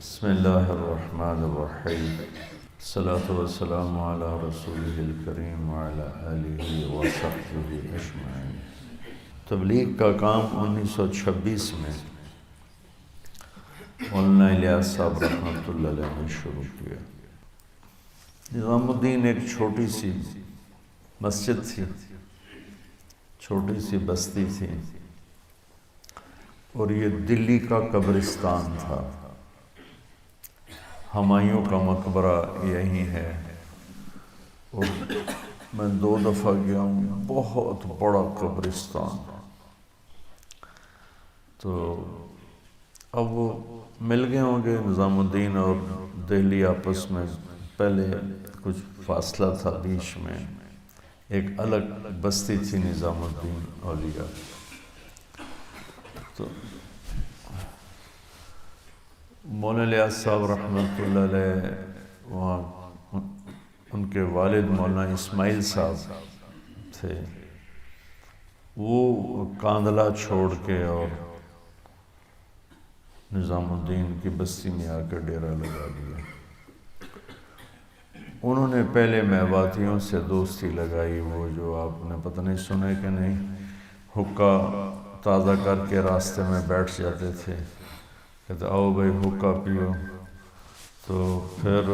بسم اللہ الرحمن الرحیم الصلاة والسلام علی رسولہ الکریم وعلی آلہ وصحبہ اجمعین۔ تبلیغ کا کام 1926 میں مولانا الیاس صاحب رحمۃ اللہ علیہ نے شروع کیا۔ نظام الدین ایک چھوٹی سی مسجد تھی، چھوٹی سی بستی تھی، اور یہ دلی کا قبرستان تھا۔ ہمایوں کا مقبرہ یہی ہے، اور میں 2 دفعہ گیا ہوں، بہت بڑا قبرستان۔ تو اب وہ مل گئے ہوں گے نظام الدین اور دہلی آپس میں، پہلے کچھ فاصلہ تھا بیچ میں، ایک الگ بستی تھی نظام الدین اولیاء۔ تو مولانا الیاس صاحب رحمۃ اللہ علیہ وہاں ان کے والد مولانا اسماعیل صاحب تھے، وہ کاندھلہ چھوڑ کے اور نظام الدین کی بستی میں آ کے ڈیرا لگا دیا۔ انہوں نے پہلے میواتیوں سے دوستی لگائی، وہ جو آپ نے پتہ نہیں سنے کہ نہیں، حقہ تازہ کر کے راستے میں بیٹھ جاتے تھے، کہتے آؤ بھائی حقہ پیو۔ تو پھر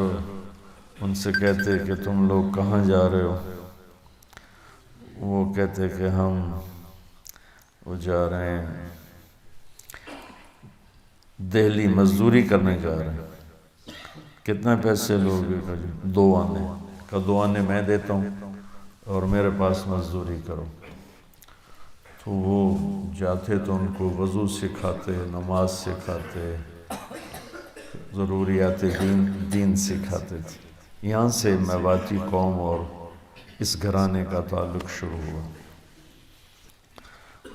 ان سے کہتے کہ تم لوگ کہاں جا رہے ہو؟ وہ کہتے کہ ہم جا رہے ہیں دہلی، مزدوری کرنے جا رہے ہیں۔ کتنے پیسے لوگے؟ 2 آنے کا 2 آنے میں دیتا ہوں اور میرے پاس مزدوری کرو۔ تو وہ جاتے تو ان کو وضو سکھاتے، نماز سکھاتے، ضروریات دین سکھاتے تھے۔ یہاں سے میواتی قوم اور اس گھرانے کا تعلق شروع ہوا۔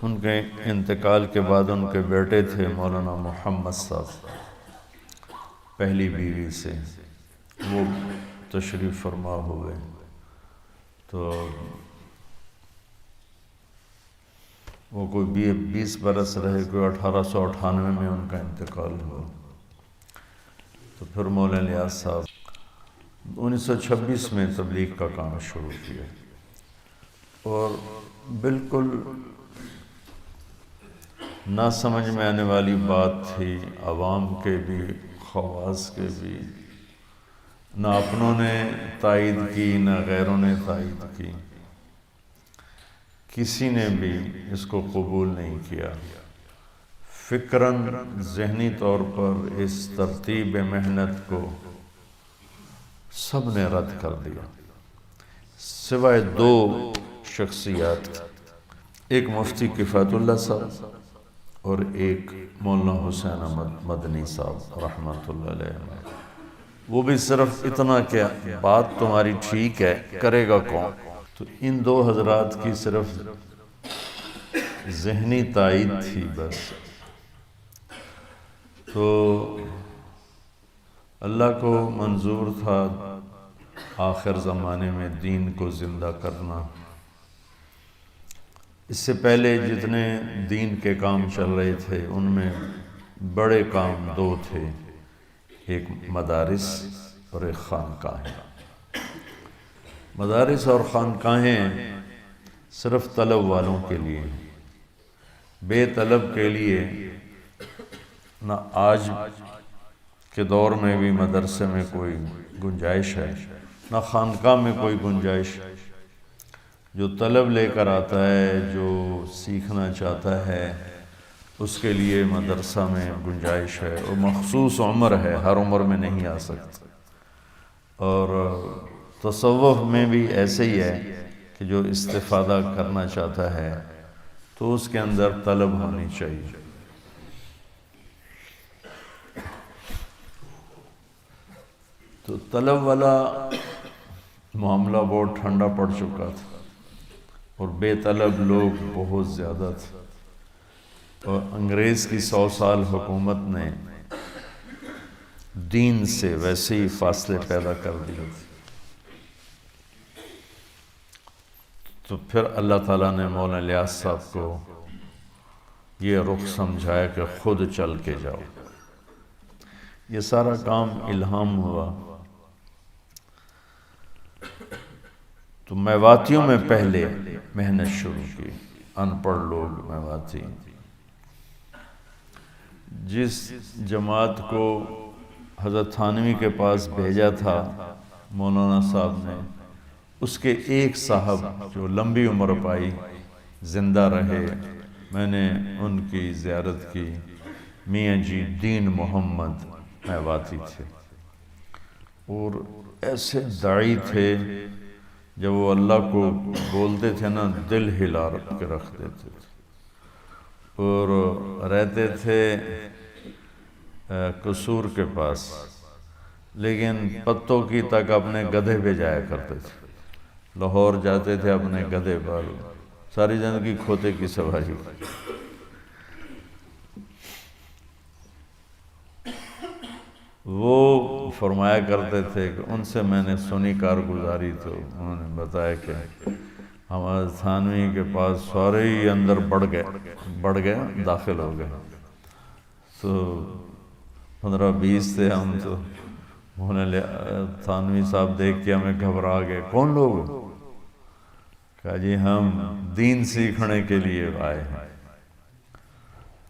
ان کے انتقال کے بعد ان کے بیٹے تھے مولانا محمد صاحب، پہلی بیوی سے، وہ تشریف فرما ہوئے۔ تو وہ کوئی 20 برس رہے، کوئی 1898 میں ان کا انتقال ہوا۔ تو پھر مولانا الیاس صاحب 1926 میں تبلیغ کا کام شروع کیا، اور بالکل نہ سمجھ میں آنے والی بات تھی، عوام کے بھی، خواص کے بھی، نہ اپنوں نے تائید کی نہ غیروں نے تائید کی، کسی نے بھی اس کو قبول نہیں کیا۔ فکراً ذہنی طور پر اس ترتیب محنت کو سب نے رد کر دیا، سوائے 2 شخصیات، ایک مفتی کفایت اللہ صاحب اور ایک مولانا حسین احمد مدنی صاحب رحمۃ اللہ علیہ۔ وہ بھی صرف اتنا کہ بات تمہاری ٹھیک ہے، کرے گا کون؟ تو ان 2 حضرات کی صرف ذہنی تائید تھی بس۔ تو اللہ کو منظور تھا آخر زمانے میں دین کو زندہ کرنا۔ اس سے پہلے جتنے دین کے کام چل رہے تھے ان میں بڑے کام 2 تھے، ایک مدارس اور ایک خانقاہیں۔ مدارس اور خانقاہیں صرف طلب والوں کے لیے، بے طلب کے لیے نہ آج کے دور میں بھی مدرسے میں کوئی گنجائش ہے، نہ خانقاہ میں کوئی گنجائش۔ جو طلب لے کر آتا ہے، جو سیکھنا چاہتا ہے، اس کے لیے مدرسہ میں گنجائش ہے، اور مخصوص عمر ہے، ہر عمر میں نہیں آ سکتا۔ اور تصوف میں بھی ایسے ہی ہے کہ جو استفادہ کرنا چاہتا ہے تو اس کے اندر طلب ہونی چاہیے۔ تو طلب والا معاملہ بہت ٹھنڈا پڑ چکا تھا، اور بے طلب لوگ بہت زیادہ تھے، اور انگریز کی 100 سال حکومت نے دین سے ویسے ہی فاصلے پیدا کر دیے تھے۔ تو پھر اللہ تعالیٰ نے مولانا الیاس صاحب کو یہ رخ سمجھایا کہ خود چل کے جاؤ۔ یہ سارا کام الہام ہوا۔ تو میواتیوں میں پہلے محنت شروع کی، ان پڑھ لوگ میواتی۔ جس جماعت کو حضرت تھانوی کے پاس بھیجا تھا مولانا صاحب نے، اس کے ایک صاحب جو لمبی عمر پائی، زندہ رہے، میں نے ان کی زیارت کی، میاں جی دین محمد میواتی تھے، اور ایسے داعی تھے جب وہ اللہ کو بولتے تھے نا دل ہلا کے رکھ دیتے تھے، اور رہتے تھے قصور کے پاس، لیکن پتوں کی تک اپنے گدھے پہ جایا کرتے تھے، لاہور جاتے تھے اپنے گدھے پر، ساری زندگی کھوتے کی سواری۔ وہ فرمایا کرتے تھے کہ ان سے میں نے سنی کارگزاری، تو انہوں نے بتایا کہ ہمارے تھانوی کے پاس سارے ہی اندر بڑھ گئے داخل ہو گئے، تو 15-20 تھے ہم، تو انہوں نے تھانوی صاحب دیکھ کے ہمیں گھبرا گئے، کون لوگ؟ کہا جی ہم دین سیکھنے کے لیے آئے ہیں۔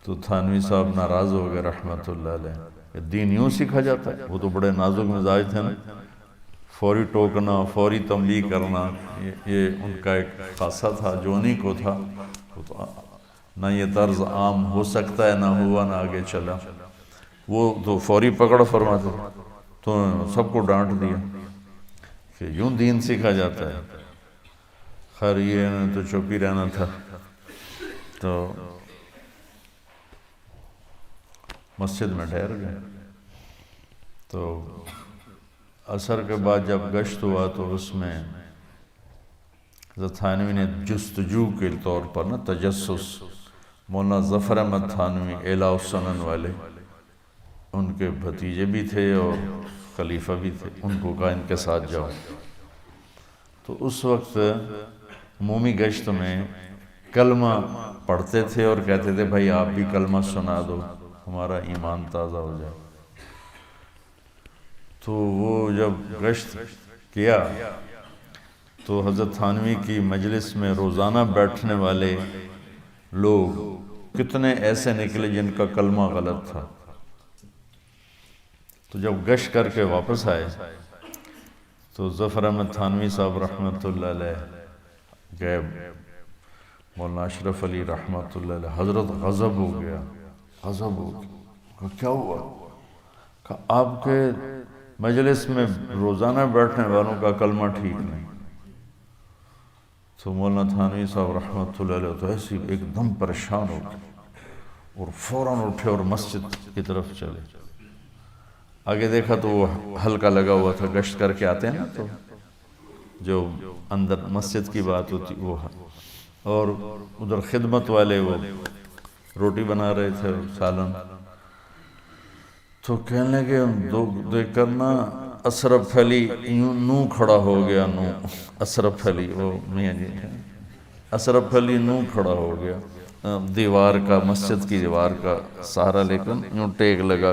تو تھانوی صاحب ناراض ہو گئے رحمت اللہ علیہ کہ دین یوں سیکھا جاتا ہے؟ وہ تو بڑے نازک مزاج تھے نا، فوری ٹوکنا، فوری تنبیہ کرنا، یہ ان کا ایک خاصہ تھا جو انہی کو تھا۔ نہ یہ طرز عام ہو سکتا ہے، نہ ہوا نہ آگے چلا، وہ تو فوری پکڑ فرماتے، تو سب کو ڈانٹ دیا کہ یوں دین سیکھا جاتا ہے۔ خیر یہ تو چپ ہی رہنا تھا، تو مسجد میں ٹھہر گئے۔ تو عصر کے بعد جب گشت ہوا تو اس میں حضرت تھانوی نے جستجو کے طور پر نا تجسس، مولانا ظفر احمد تھانوی اعلیٰ السنن والے، ان کے بھتیجے بھی تھے اور خلیفہ بھی تھے، ان کو کہا ان کے ساتھ جاؤ۔ تو اس وقت عمومی گشت میں کلمہ پڑھتے تھے اور کہتے تھے بھائی آپ بھی کلمہ سنا دو، ہمارا ایمان تازہ ہو جائے۔ تو وہ جب گشت کیا تو حضرت تھانوی کی مجلس میں روزانہ بیٹھنے والے لوگ کتنے ایسے نکلے جن کا کلمہ غلط تھا۔ تو جب گشت کر کے واپس آئے تو ظفر احمد تھانوی صاحب رحمۃ اللہ علیہ گئے، مولانا اشرف علی رحمۃ اللہ علیہ، حضرت غضب ہو گیا، غضب ہو گیا، کیا ہوا؟ کہ آپ کے مجلس میں روزانہ بیٹھنے والوں کا کلمہ ٹھیک نہیں۔ تو مولانا تھانوی صاحب رحمۃ اللہ علیہ تو ایسی ایک دم پریشان ہو گئے اور فوراً اٹھے اور مسجد کی طرف چلے۔ آگے دیکھا تو وہ حلقہ لگا ہوا تھا، گشت کر کے آتے ہیں نا تو جو اندر مسجد کی بات ہوتی وہ، اور ادھر خدمت والے وہ روٹی بنا رہے تھے، سالن۔ تو کہنے لگے دیکھ کر نا اشرف علی یوں نو کھڑا ہو گیا، نو اشرف علی، وہ میاں جی اشرف علی نو کھڑا ہو گیا، دیوار کا، مسجد کی دیوار کا سہارا لے کر یوں ٹیک لگا،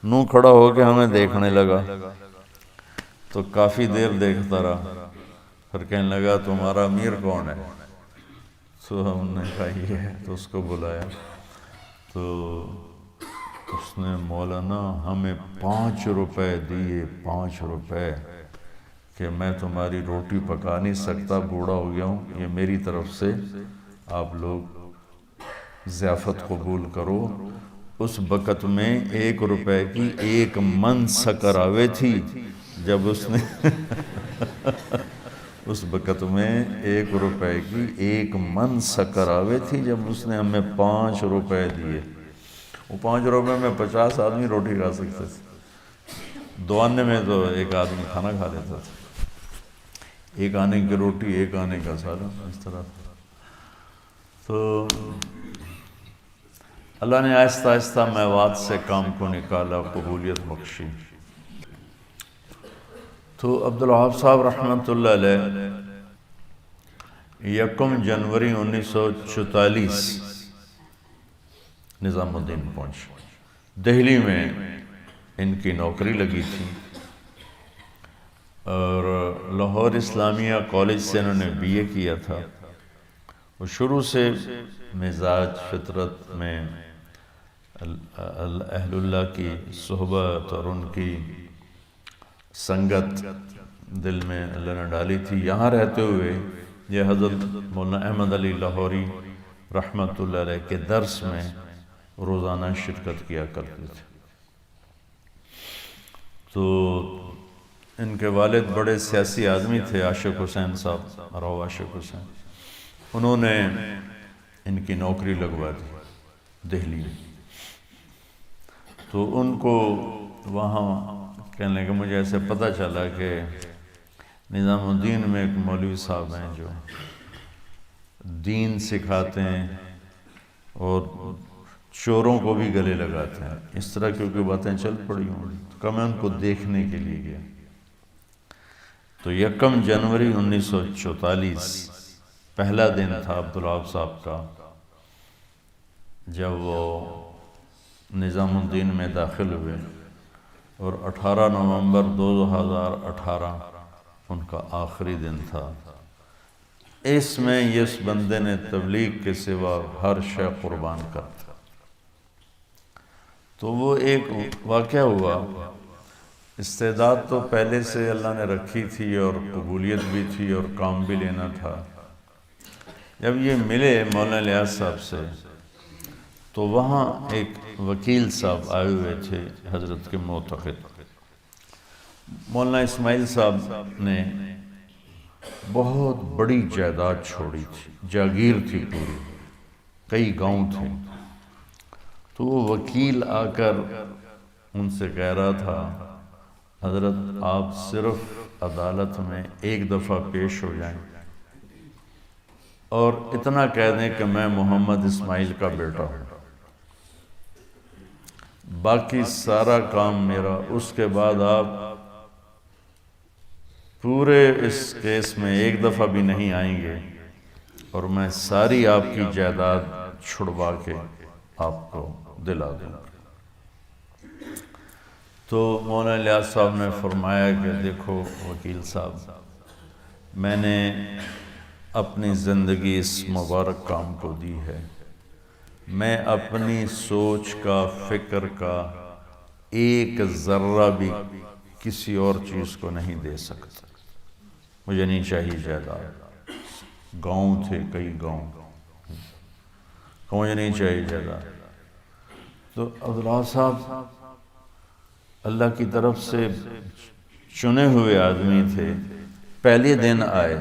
نو کھڑا ہو کے ہمیں دیکھنے لگا۔ تو کافی دیر دیکھتا رہا، پھر کہنے لگا تمہارا امیر کون ہے؟ تو ہم نے کہا یہ ہے، تو اس کو بلایا تو اس نے مولانا ہمیں 5 روپے دیے، 5 روپے، کہ میں تمہاری روٹی پکا نہیں سکتا، بوڑھا ہو گیا ہوں، یہ میری طرف سے آپ لوگ ضیافت قبول کرو۔ اس وقت میں 1 روپے کی 1 من شکر آوے تھی، جب اس نے اس وقت میں 1 روپے کی 1 من شکر آوے تھی، جب اس نے ہمیں 5 روپے دیے۔ وہ 5 روپے میں 50 آدمی روٹی کھا سکتے تھے، 2 آنے میں تو 1 آدمی کھانا کھا لیتا تھا، 1 آنے کی روٹی 1 آنے کا سالن، اس طرح۔ تو اللہ نے آہستہ آہستہ میوات سے کام کو نکالا، قبولیت بخشی۔ تو عبدالوہاب صاحب رحمۃ اللہ علیہ 1 جنوری 1944 نظام الدین پہنچ، دہلی میں ان کی نوکری لگی تھی، اور لاہور اسلامیہ کالج سے انہوں نے بی اے کیا تھا۔ وہ شروع سے مزاج فطرت میں اہل اللہ کی صحبت اور ان کی سنگت دل میں اللہ نے ڈالی تھی۔ یہاں رہتے ہوئے یہ حضرت مولانا احمد علی لاہوری رحمۃ اللہ علیہ کے درس میں روزانہ شرکت کیا کرتے تھے۔ تو ان کے والد بڑے سیاسی آدمی تھے، عاشق حسین صاحب، راؤ عاشق حسین۔ انہوں نے ان کی نوکری لگوا دی دہلی میں۔ تو ان کو وہاں کہنے لگے، مجھے ایسے پتہ چلا کہ نظام الدین میں ایک مولوی صاحب ہیں جو دین سکھاتے ہیں اور چوروں کو بھی گلے لگاتے ہیں، اس طرح کیونکہ باتیں چل پڑی ہوں، تو میں ان کو دیکھنے کے لیے گیا۔ تو 1 جنوری 1944 پہلا دن تھا عبدالوہاب صاحب کا جب وہ نظام الدین میں داخل ہوئے، اور 18 نومبر 2018 ان کا آخری دن تھا۔ اس میں اس بندے نے تبلیغ کے سوا ہر شے قربان کر دیا۔ تو وہ ایک واقعہ ہوا، استعداد تو پہلے سے اللہ نے رکھی تھی اور قبولیت بھی تھی اور کام بھی لینا تھا۔ جب یہ ملے مولانا الیاس صاحب سے تو وہاں ایک وکیل صاحب آئے ہوئے تھے حضرت کے معتقد۔ مولانا اسماعیل صاحب نے بہت بڑی جائیداد چھوڑی تھی، جاگیر تھی پوری، کئی گاؤں تھے۔ تو وہ وکیل آ کر ان سے کہہ رہا تھا، حضرت آپ صرف عدالت میں ایک دفعہ پیش ہو جائیں اور اتنا کہہ دیں کہ میں محمد اسماعیل کا بیٹا ہوں، باقی سارا کام میرا۔ اس کے بعد آپ پورے اس کیس میں ایک دفعہ بھی نہیں آئیں گے اور میں ساری آپ کی جائیداد چھڑوا کے آپ کو دلا دوں گا۔ تو مولانا الیاس صاحب نے فرمایا کہ دیکھو وکیل صاحب، میں نے اپنی زندگی اس مبارک کام کو دی ہے، میں اپنی سوچ کا، فکر کا ایک ذرہ بھی کسی اور چیز کو نہیں دے سکتا۔ مجھے نہیں چاہیے جائیداد، گاؤں تھے کئی گاؤں، مجھے نہیں چاہیے جائیداد۔ تو عبداللہ صاحب اللہ کی طرف سے چنے ہوئے آدمی تھے، پہلے دن آئے،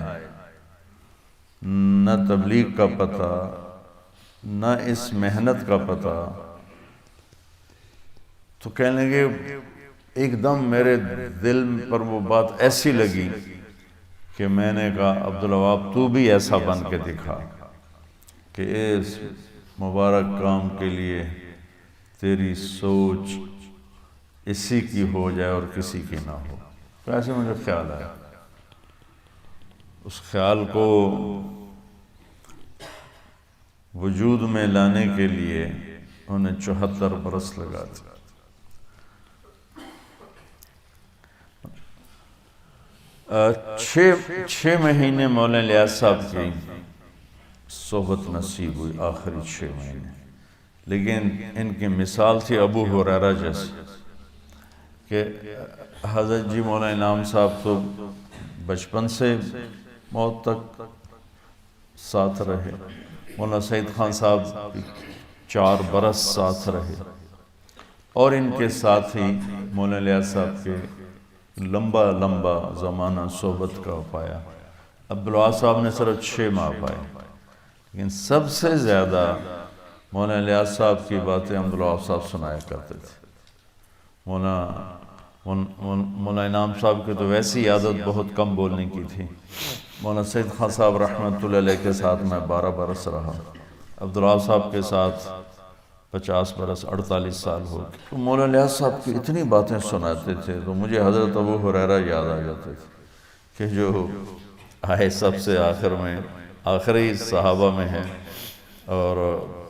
نہ تبلیغ کا پتہ، نہ اس محنت کا پتہ۔ تو کہنے لگے، ایک دم میرے دل پر وہ بات ایسی لگی کہ میں نے کہا عبدالوہاب تو بھی ایسا بن کے دکھا کہ اس مبارک کام کے لیے تیری سوچ اسی کی ہو جائے اور کسی کی نہ ہو۔ تو ایسے مجھے خیال آیا، اس خیال کو وجود میں لانے کے لیے انہیں 74 برس لگا تھے۔ چھ مہینے مولانا الیاس صاحب کی صحبت نصیب ہوئی، آخری 6 مہینے، لیکن ان کی مثال تھی ابو ہریرہ جیسی کہ حضرت جی مولانا انعام صاحب تو بچپن سے موت تک ساتھ رہے، مولانا سعید خان صاحب 4 برس ساتھ رہے، اور ان کے ساتھ ہی مولانا الیاس صاحب کے لمبا زمانہ صحبت کا پایا۔ عبدالوہاب صاحب نے صرف 6 ماہ پائے، لیکن سب سے زیادہ مولانا الیاس صاحب کی باتیں عبدالوہاب صاحب سنایا کرتے تھے۔ مولانا انعام صاحب کی تو ویسی عادت بہت کم بولنے کی تھی۔ مولانا سعید خان صاحب رحمۃ اللہ علیہ کے ساتھ میں 12 برس رہا، عبدالوہاب صاحب کے ساتھ 50 برس، 48 سال ہو گئے۔ تو مولانا الیاس صاحب کی اتنی باتیں سناتے تھے تو مجھے حضرت ابو ہریرہ یاد آ جاتے تھے کہ جو آئے سب سے آخر میں، آخری صحابہ میں ہے، اور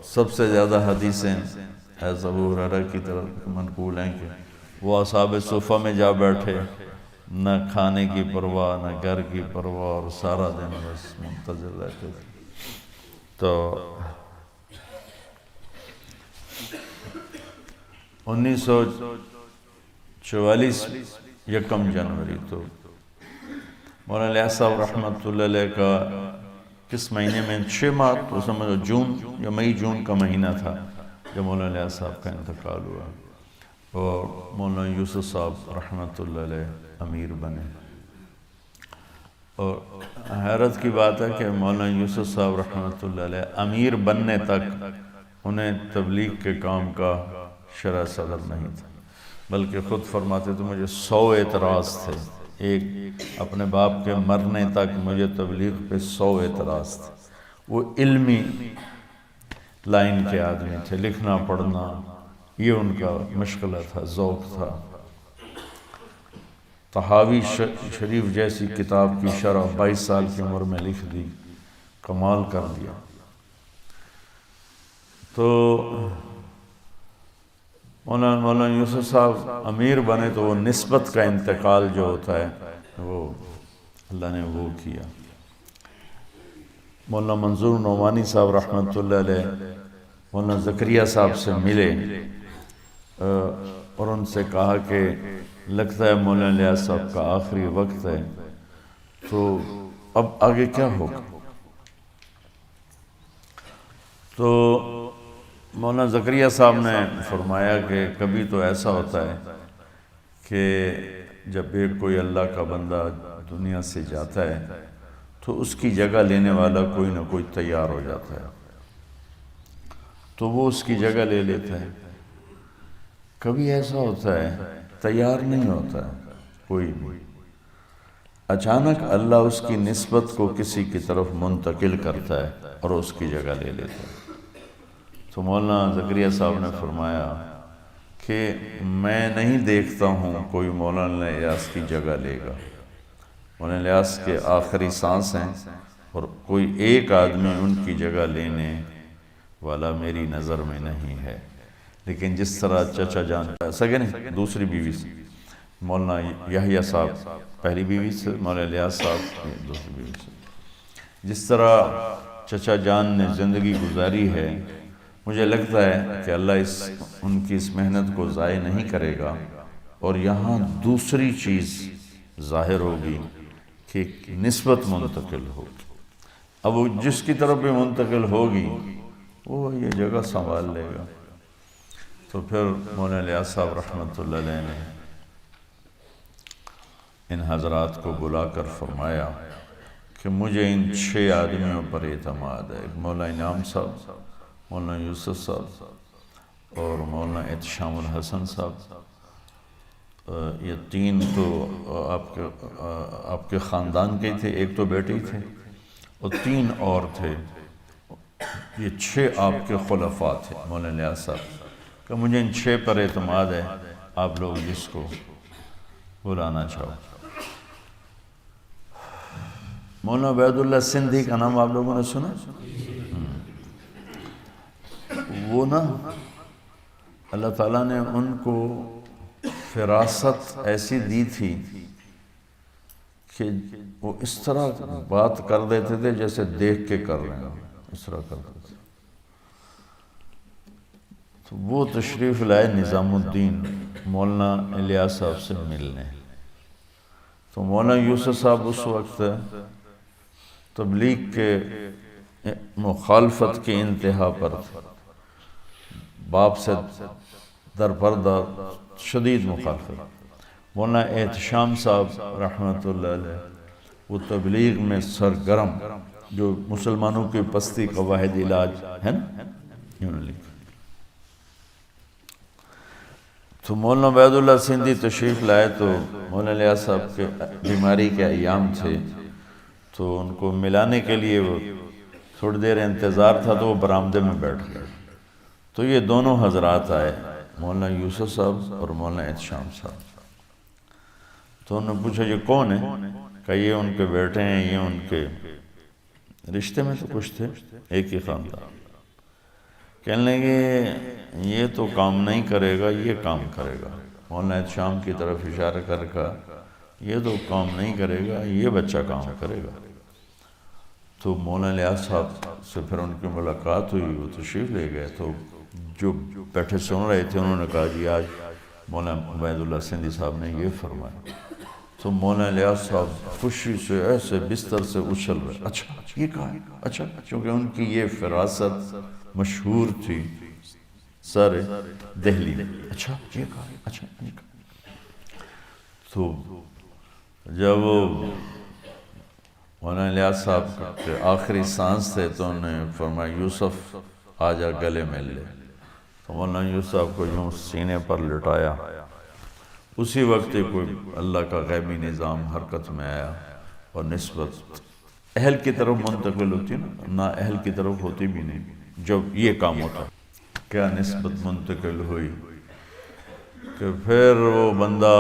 سب سے زیادہ حدیثیں حضرت ابو ہریرہ کی طرف منقول ہیں کہ وہ اصحاب صفہ میں جا بیٹھے، نہ کھانے کی پرواہ نہ گھر کی پرواہ، اور سارا دن بس منتظر رہتے تھے۔ تو 1944 یکم جنوری تو مولانا الیاس صاحب رحمۃ اللہ علیہ کا کس مہینے میں 6 ماہ تو سمجھو جون یا مئی جون کا مہینہ تھا جب مولانا الیاس صاحب کا انتقال ہوا، اور مولانا یوسف صاحب رحمۃ اللہ علیہ امیر بنے۔ اور حیرت کی بات ہے کہ مولانا یوسف صاحب رحمۃ اللہ علیہ امیر بننے تک انہیں تبلیغ کے کام کا شرح صدر نہیں تھا، بلکہ خود فرماتے تو مجھے 100 اعتراض تھے، ایک اپنے باپ کے مرنے تک مجھے تبلیغ پہ 100 اعتراض تھے۔ وہ علمی لائن کے آدمی تھے، لکھنا پڑھنا یہ ان کا مشغلہ تھا، ذوق تھا۔ طحاوی شریف جیسی کتاب کی شرح 22 سال کی عمر میں لکھ دی، کمال کر دیا۔ تو مولانا یوسف صاحب امیر بنے تو وہ نسبت کا انتقال جو ہوتا ہے وہ اللہ نے وہ کیا۔ مولانا منظور نعمانی صاحب رحمۃ اللہ علیہ مولانا زکریا صاحب سے ملے اور ان سے کہا کہ لگتا ہے مولانا الیاس صاحب کا آخری وقت ہے، تو اب آگے کیا ہوگا؟ تو مولانا زکریا صاحب نے فرمایا کہ کبھی تو ایسا ہوتا ہے کہ جب ایک کوئی اللہ کا بندہ دنیا سے جاتا ہے تو اس کی جگہ لینے والا کوئی نہ کوئی تیار ہو جاتا ہے، تو وہ اس کی جگہ لے لیتا ہے۔ کبھی ایسا ہوتا ہے تیار نہیں ہوتا ہے کوئی بھی، اچانک اللہ اس کی نسبت کو کسی کی طرف منتقل کرتا ہے اور اس کی جگہ لے لیتا ہے۔ تو مولانا زکریا صاحب نے فرمایا کہ میں نہیں دیکھتا ہوں کوئی مولانا الیاس کی جگہ لے گا، مولانا الیاس کے آخری سانس ہیں اور کوئی ایک آدمی ان کی جگہ لینے والا میری نظر میں نہیں ہے۔ لیکن جس طرح چچا جان سگے نہیں دوسری بیوی سے مولانا یحییٰ صاحب پہلی بیوی سے، مولانا الیاس صاحب دوسری بیوی سے، جس طرح چچا جان نے زندگی گزاری ہے، مجھے لگتا ہے کہ اللہ ان کی اس محنت کو ضائع نہیں کرے گا، اور یہاں دوسری چیز ظاہر ہوگی کہ نسبت منتقل ہوگی۔ اب وہ جس کی طرف بھی منتقل ہوگی وہ یہ جگہ سنبھال لے گا۔ تو پھر مولانا الیاس صاحب رحمۃ اللہ علیہ نے ان حضرات کو بلا کر فرمایا کہ مجھے ان 6 آدمیوں پر اعتماد ہے، مولانا انعام صاحب، مولانا یوسف صاحب اور مولانا احتشام الحسن صاحب، یہ 3 تو آپ کے خاندان کے تھے، ایک تو بیٹی تھے اور 3 اور تھے، یہ 6 آپ کے خلفاء تھے مولانا الیاس صاحب کہ مجھے ان 6 پر اعتماد ہے، آپ لوگ جس کو بلانا چاہو۔ مولانا عبید اللہ سندھی کا نام آپ لوگوں نے سنا؟ وہ نا اللہ تعالیٰ نے ان کو فراست ایسی دی تھی کہ وہ اس طرح بات کر دیتے تھے جیسے دیکھ کے کر رہے ہیں، اس طرح کرتے تھے۔ تو وہ تشریف لائے نظام الدین مولانا الیاس صاحب سے ملنے، تو مولانا یوسف صاحب اس وقت تبلیغ کے مخالفت کی انتہا پر تھے، باپ سے درپردہ شدید مخالفت۔ مولانا احتشام صاحب رحمۃ اللہ علیہ وہ تبلیغ میں سرگرم، جو مسلمانوں کی پستی کا واحد علاج ہے نا، انہوں نے لکھا۔ تو مولانا عبید اللہ سندھی تشریف لائے تو مولانا الیاس صاحب کے بیماری کے ایام تھے، تو ان کو ملانے کے لیے وہ تھوڑی دیر انتظار تھا، تو وہ برآمدے میں بیٹھ گئے، تو یہ دونوں حضرات آئے، مولانا یوسف صاحب اور مولانا احتشام صاحب۔ تو انہوں نے پوچھا یہ کون ہے؟ کہ یہ ان کے بیٹے ہیں، یہ ان کے رشتے میں تو کچھ تھے، ایک ہی خاندان۔ کہنے لگے یہ تو کام نہیں کرے گا، یہ کام کرے گا۔ مولانا شام کی طرف اشارہ کر کہا یہ تو کام نہیں کرے گا، یہ بچہ کام کرے گا۔ تو مولانا الیاس صاحب سے پھر ان کی ملاقات ہوئی، وہ تشریف لے گئے۔ تو جو بیٹھے سن رہے تھے انہوں نے کہا جی آج مولانا عبید اللہ سندھی صاحب نے یہ فرمایا۔ تو مولانا الیاس صاحب خوشی سے ایسے بستر سے اچھل رہے، اچھا یہ کہا ہے، اچھا، کیونکہ ان کی یہ فراست مشہور تھی سارے دہلی میں، اچھا یہ کہا ہے، اچھا یہ کہا۔ تو جب مولانا الیاس صاحب کے آخری سانس تھے تو انہوں نے فرمایا یوسف آ جا گلے مل لے۔ تو مولانا یوسف صاحب کو یوں سینے پر لٹایا، اسی وقت کوئی اللہ کا غیبی نظام حرکت میں آیا اور نسبت اہل کی طرف منتقل ہوتی نا، نہ اہل کی طرف ہوتی بھی نہیں جب یہ کام ہوتا۔ کیا نسبت منتقل ہوئی کہ پھر وہ بندہ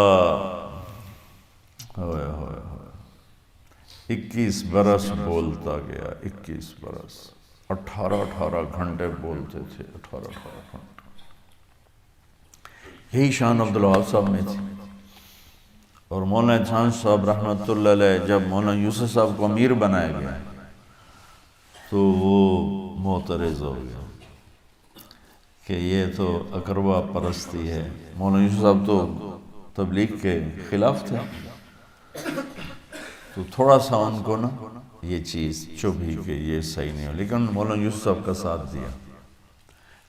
21 برس بولتا گیا، 21 برس، 18 گھنٹے بولتے تھے، 18 گھنٹے۔ یہی شان عبدالوہاب صاحب میں تھی۔ اور مولانا جان صاحب رحمۃ اللہ علیہ جب مولانا یوسف صاحب کو امیر بنایا گیا تو وہ معترض ہو گیا کہ یہ تو اقربا پرستی ہے۔ مولانا یوسف صاحب تو تبلیغ کے خلاف تھے، تو تھوڑا سا ان کو نا یہ چیز چبھی کہ یہ صحیح نہیں ہو، لیکن مولانا یوسف صاحب کا ساتھ دیا۔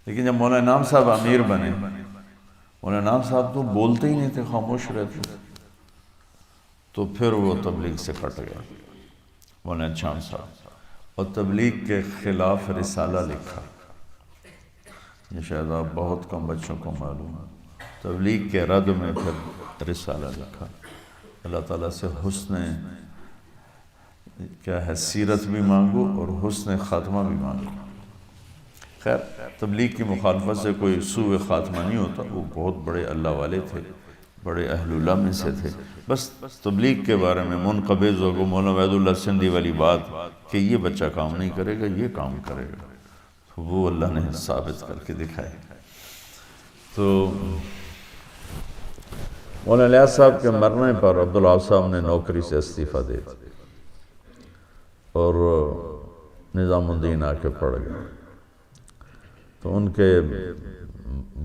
لیکن جب مولانا انعام صاحب امیر بنے، مولانا انعام صاحب تو بولتے ہی نہیں تھے، خاموش رہتے تھے، تو پھر وہ تبلیغ سے کٹ گئے مولانا شام صاحب، اور تبلیغ کے خلاف رسالہ لکھا۔ یہ شاید آپ بہت کم بچوں کو معلوم ہے، تبلیغ کے رد میں پھر رسالہ لکھا۔ اللہ تعالیٰ سے حسن کیا ہے سیرت بھی مانگو اور حسن خاتمہ بھی مانگو۔ خیر تبلیغ کی مخالفت سے کوئی سوء خاتمہ نہیں ہوتا، وہ بہت بڑے اللہ والے تھے، بڑے اہل اللہ میں سے تھے۔ بس تبلیغ کے بارے میں منقبض ہو گئے مولانا عبید اللہ سندھی والی بات کہ یہ بچہ کام نہیں کرے گا، یہ کام کرے گا، تو وہ اللہ نے ثابت کر کے دکھائے۔ تو مولانا الیاس صاحب کے مرنے پر عبدالوہاب صاحب نے نوکری سے استعفیٰ دے دی اور نظام الدین آ کے پڑھ گئے۔ تو ان کے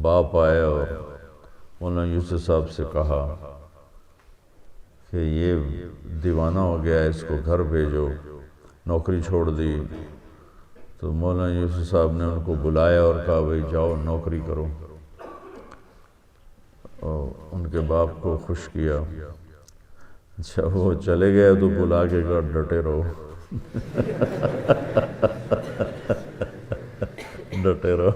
باپ آئے اور مولانا یوسف صاحب سے کہا کہ یہ دیوانہ ہو گیا ہے، اس کو گھر بھیجو، نوکری چھوڑ دی۔ تو مولانا یوسف صاحب نے ان کو بلایا اور کہا بھئی جاؤ نوکری کرو، اور ان کے باپ کو خوش کیا۔ اچھا وہ چلے گئے تو بلا کے کہا ڈٹے رہو، ڈٹے رہو۔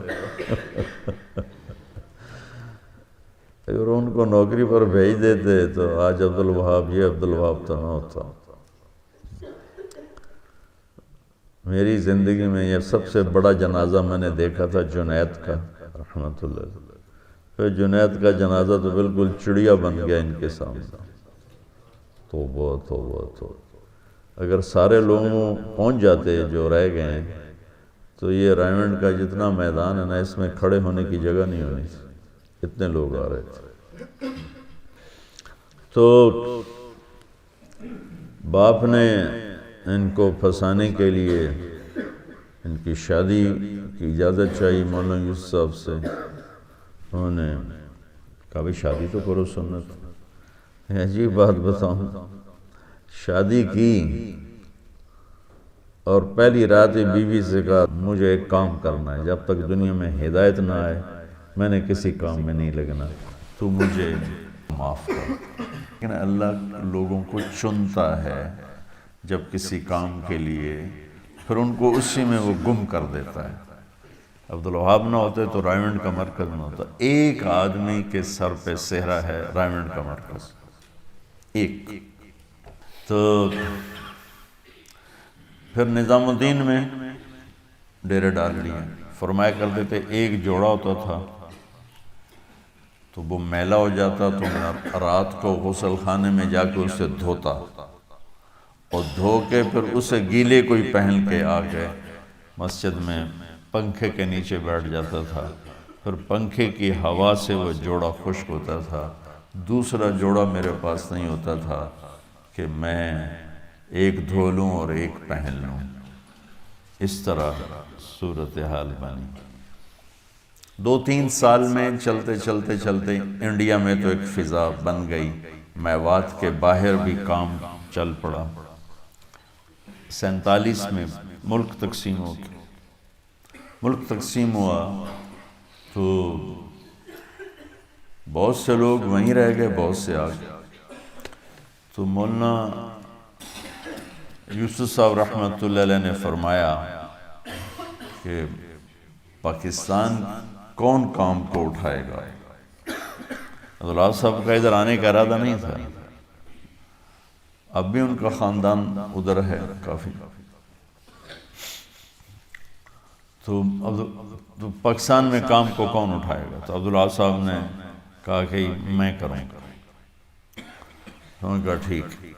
اگر ان کو نوکری پر بھیج دیتے تو آج عبدالوہاب یہ عبدالوہاب تو نہ ہوتا۔ میری زندگی میں یہ سب سے بڑا جنازہ میں نے دیکھا تھا جنید کا رحمۃ اللہ علیہ۔ پھر جنید کا جنازہ تو بالکل چڑیا بن گیا ان کے سامنے۔ توبہ توبہ توبہ، اگر سارے لوگوں پہنچ جاتے جو رہ گئے ہیں تو یہ رائمنڈ کا جتنا میدان ہے نا، اس میں کھڑے ہونے کی جگہ نہیں ہونی تھی، اتنے لوگ آ رہے تھے۔ تو باپ نے ان کو پھنسانے کے لیے ان کی شادی کی اجازت چاہیے مولانا یوسف صاحب سے۔ انہوں نے کہا بھی شادی تو کرو سنت۔ عجیب بات بتاؤں، شادی کی اور پہلی رات ہی بیوی سے کہا مجھے ایک کام کرنا ہے، جب تک دنیا میں ہدایت نہ آئے میں نے کسی کام میں نہیں لگنا، تو مجھے معاف کر۔ لیکن اللہ لوگوں کو چنتا ہے جب کسی کام کے لیے، پھر ان کو اسی میں وہ گم کر دیتا ہے۔ عبدالوہاب نہ ہوتے تو رائمنڈ کا مرکز نہ ہوتا۔ ایک آدمی کے سر پہ صحرا ہے رائمنڈ کا مرکز، ایک۔ تو پھر نظام الدین میں ڈیرے ڈال لیے۔ فرمایا کرتے تھے ایک جوڑا ہوتا تھا تو وہ میلا ہو جاتا تو میں رات کو غسل خانے میں جا کے اسے دھوتا، اور دھو کے پھر اسے گیلے کوئی پہن کے آ کے مسجد میں پنکھے کے نیچے بیٹھ جاتا تھا، پھر پنکھے کی ہوا سے وہ جوڑا خشک ہوتا تھا، دوسرا جوڑا میرے پاس نہیں ہوتا تھا کہ میں ایک دھو لوں اور ایک پہن لوں۔ اس طرح صورتحال بنی۔ 2-3 سال میں چلتے انڈیا میں تو ایک فضا بن گئی، میوات کے باہر بھی کام چل پڑا۔ 47 میں ملک تقسیم ہوا تو بہت سے لوگ وہیں رہ گئے، بہت سے آ گئے۔ تو مولانا یوسف صاحب رحمۃ اللہ علیہ نے فرمایا کہ پاکستان کون کام کو اٹھائے گا؟ عبداللہ صاحب کا ادھر آنے کا ارادہ نہیں تھا، اب بھی ان کا خاندان ادھر ہے کافی۔ تو پاکستان میں کام کو کون اٹھائے گا؟ تو عبداللہ صاحب نے کہا کہ میں کروں گا۔ انہوں نے کہا ٹھیک۔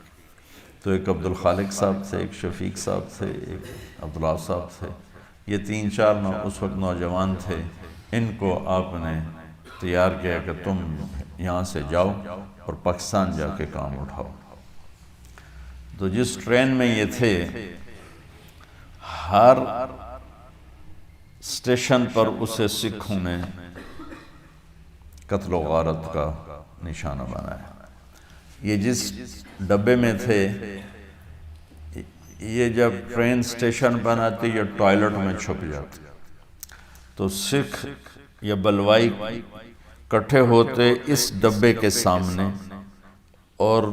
تو ایک عبدالخالق صاحب تھے، ایک شفیق صاحب تھے، ایک عبداللہ صاحب تھے، یہ 3-4 اس وقت نوجوان تھے۔ ان کو آپ نے تیار کیا کہ تم یہاں سے جاؤ اور پاکستان جا کے کام اٹھاؤ۔ تو جس ٹرین میں یہ تھے، ہر اسٹیشن پر اسے سکھوں نے قتل و غارت کا نشانہ بنایا۔ یہ جس ڈبے میں تھے، یہ جب ٹرین اسٹیشن پر آتی یا ٹوائلٹ میں چھپ جاتے، تو سکھ یا بلوائی کٹھے ہوتے اس ڈبے کے سامنے، اور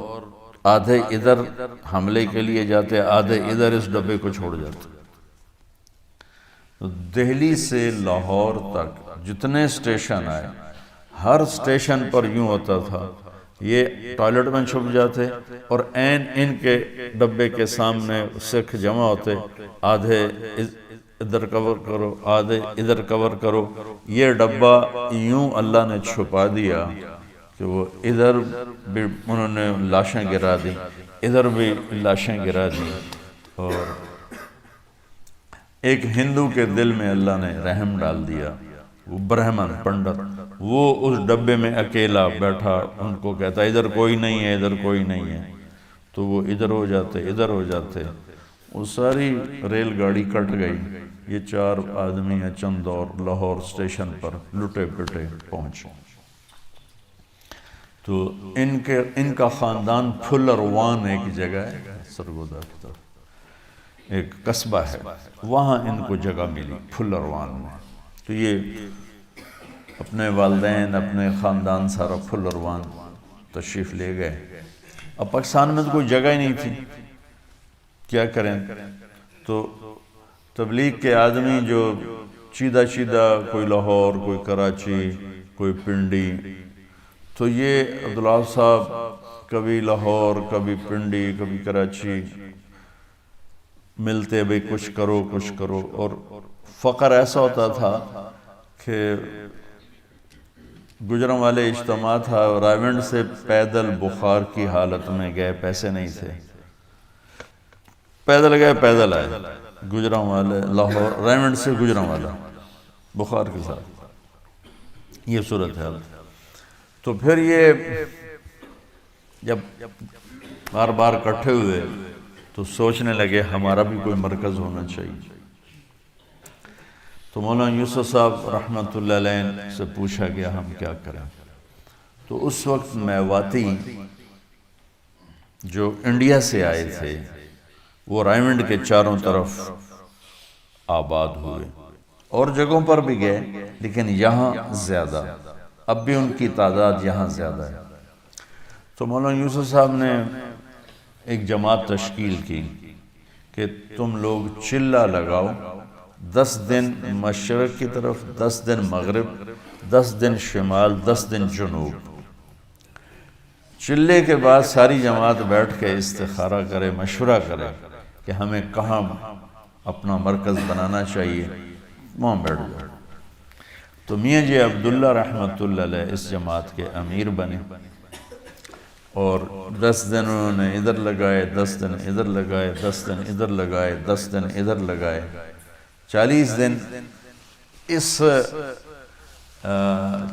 آدھے ادھر حملے کے لیے جاتے، آدھے ادھر اس ڈبے کو چھوڑ جاتے۔ دہلی سے لاہور تک جتنے اسٹیشن آئے، ہر اسٹیشن پر یوں ہوتا تھا، یہ ٹوائلٹ میں چھپ جاتے اور عین ان کے ڈبے کے سامنے سکھ جمع ہوتے، آدھے ادھر کور کرو، آدھے ادھر کور کرو۔ یہ ڈبہ یوں اللہ نے چھپا دیا کہ وہ ادھر بھی انہوں نے لاشیں گرا دی، ادھر بھی لاشیں گرا دی، اور ایک ہندو کے دل میں اللہ نے رحم ڈال دیا، وہ برہمن پنڈت، وہ اس ڈبے میں اکیلا بیٹھا، ان کو کہتا ادھر کوئی نہیں ہے، ادھر کوئی نہیں ہے، تو وہ ادھر ہو جاتے، ادھر ہو جاتے۔ وہ ساری ریل گاڑی کٹ گئی، یہ 4 آدمی ہیں چند اور لاہور اسٹیشن پر لٹے پٹے پہنچے۔ تو ان کا خاندان پھلروان ایک جگہ ہے سرگودا کی طرف، ایک قصبہ ہے، وہاں ان کو جگہ ملی پھلروان میں۔ تو یہ اپنے والدین، اپنے خاندان سارا پھلروان تشریف لے گئے۔ اب پاکستان میں تو کوئی جگہ ہی نہیں تھی، کیا کریں؟ تو تبلیغ کے آدمی جو چیدہ کوئی لاہور، کوئی کراچی، کوئی پنڈی، تو یہ عبداللہ صاحب کبھی لاہور، کبھی پنڈی، کبھی کراچی ملتے، بھئی کچھ کرو۔ اور فقر ایسا ہوتا تھا کہ گجرانوالے اجتماع تھا، رائیونڈ سے پیدل بخار کی حالت میں گئے، پیسے نہیں تھے، پیدل گئے پیدل آئے، گجرانوالے لاہور، رائیونڈ سے گجرانوالہ بخار کے ساتھ، یہ صورت ہے۔ تو پھر یہ جب بار بار اکٹھے ہوئے تو سوچنے لگے ہمارا بھی کوئی مرکز ہونا چاہیے۔ تو مولانا یوسف صاحب رحمۃ اللہ علیہ سے پوچھا گیا ہم کیا کریں؟ تو اس وقت میواتی جو انڈیا سے آئے تھے وہ رائیونڈ کے چاروں طرف آباد ہوئے، اور جگہوں پر بھی گئے، لیکن یہاں زیادہ، اب بھی ان کی تعداد یہاں زیادہ ہے۔ تو مولانا یوسف صاحب نے ایک جماعت تشکیل کی کہ تم لوگ چلہ لگاؤ، 10 دن مشرق کی طرف، 10 دن مغرب، 10 دن شمال، 10 دن جنوب۔ چلے کے بعد ساری جماعت بیٹھ کے استخارہ کرے، مشورہ کرے کہ ہمیں کہاں اپنا مرکز بنانا چاہیے، وہاں بیٹھ جائے۔ تو میاں جی عبداللہ رحمۃ اللہ علیہ اس جماعت کے امیر بنے، اور 10 دن انہوں نے ادھر لگائے، 10 دن ادھر لگائے، 10 دن ادھر لگائے، 10 دن ادھر لگائے، 40 دن اس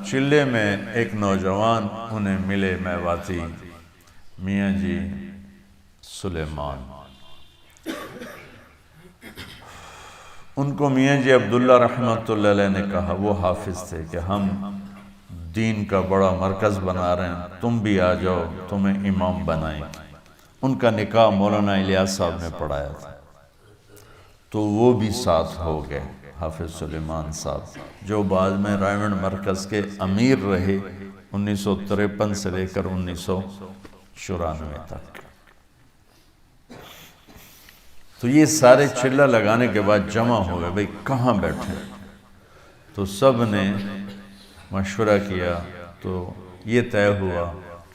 چلے میں ایک نوجوان انہیں ملے میواتی، میاں جی سلیمان۔ ان کو میاں جی عبداللہ رحمۃ اللہ علیہ نے کہا، وہ حافظ تھے، کہ ہم دین کا بڑا مرکز بنا رہے ہیں، تم بھی آ جاؤ، تمہیں امام بنائیں گے۔ ان کا نکاح مولانا الیاس صاحب نے پڑھایا تھا، تو وہ بھی ساتھ ہو گئے، حافظ سلیمان صاحب، جو بعد میں رائمنڈ مرکز کے امیر رہے 1953 سے لے کر 1994 تک۔ تو یہ سارے چلہ لگانے کے بعد جمع ہو گئے، بھئی کہاں بیٹھیں؟ تو سب نے مشورہ کیا، تو یہ طے ہوا